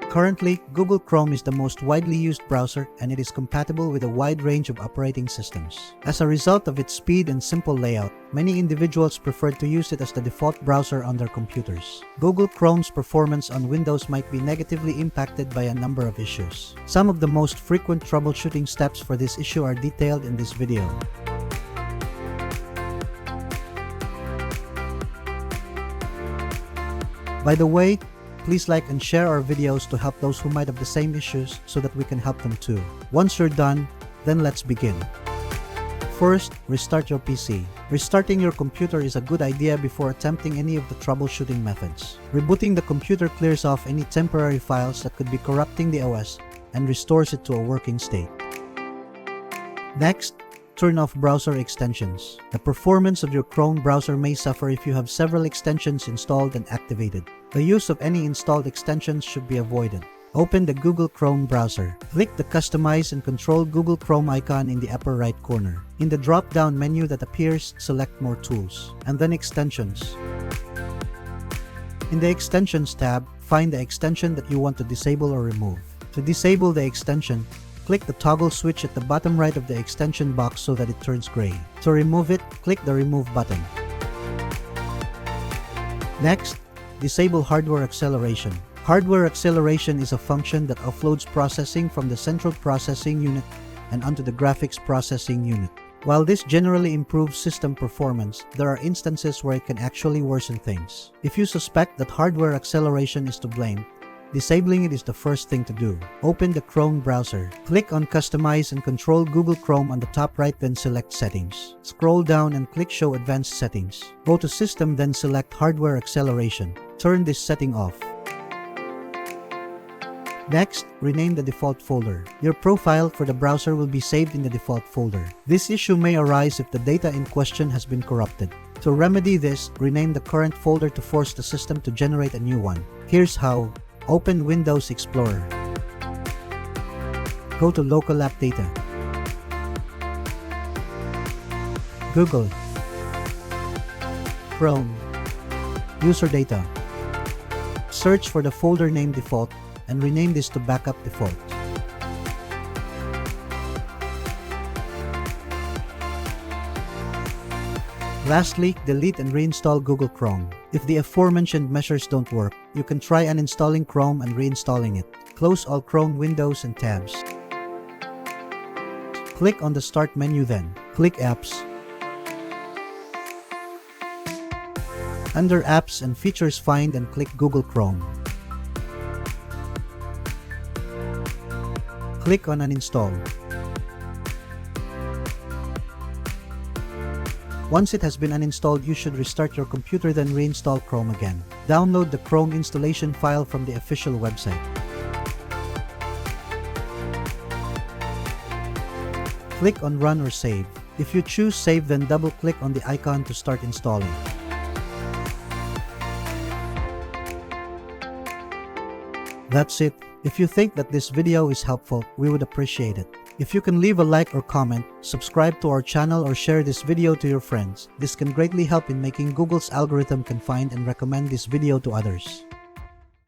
Currently, Google Chrome is the most widely used browser and it is compatible with a wide range of operating systems. As a result of its speed and simple layout, many individuals prefer to use it as the default browser on their computers. Google Chrome's performance on Windows might be negatively impacted by a number of issues. Some of the most frequent troubleshooting steps for this issue are detailed in this video. By the way, please like and share our videos to help those who might have the same issues so that we can help them too. Once you're done, then let's begin. First, restart your PC. Restarting your computer is a good idea before attempting any of the troubleshooting methods. Rebooting the computer clears off any temporary files that could be corrupting the OS and restores it to a working state. Next, turn off browser extensions. The performance of your Chrome browser may suffer if you have several extensions installed and activated. The use of any installed extensions should be avoided. Open the Google Chrome browser. Click the Customize and Control Google Chrome icon in the upper right corner. In the drop-down menu that appears, select More Tools, and then Extensions. In the Extensions tab, find the extension that you want to disable or remove. To disable the extension, click the toggle switch at the bottom right of the extension box so that it turns gray. To remove it, click the Remove button. Next, disable hardware acceleration. Hardware acceleration is a function that offloads processing from the central processing unit and onto the graphics processing unit. While this generally improves system performance, there are instances where it can actually worsen things. If you suspect that hardware acceleration is to blame, disabling it is the first thing to do. Open the Chrome browser. Click on Customize and Control Google Chrome on the top right, then select Settings. Scroll down and click Show Advanced Settings. Go to System, then select Hardware Acceleration. Turn this setting off. Next, rename the default folder. Your profile for the browser will be saved in the default folder. This issue may arise if the data in question has been corrupted. To remedy this, rename the current folder to force the system to generate a new one. Here's how. Open Windows Explorer. Go to Local App Data. Google. Chrome. User Data. Search for the folder named Default and rename this to Backup Default. Lastly, delete and reinstall Google Chrome. If the aforementioned measures don't work, you can try uninstalling Chrome and reinstalling it. Close all Chrome windows and tabs. Click on the Start menu, then click Apps. Under Apps and Features, find and click Google Chrome. Click on Uninstall. Once it has been uninstalled, you should restart your computer, then reinstall Chrome again. Download the Chrome installation file from the official website. Click on Run or Save. If you choose Save, then double-click on the icon to start installing. That's it. If you think that this video is helpful, we would appreciate it. If you can leave a like or comment, subscribe to our channel, or share this video to your friends. This can greatly help in making Google's algorithm can find and recommend this video to others.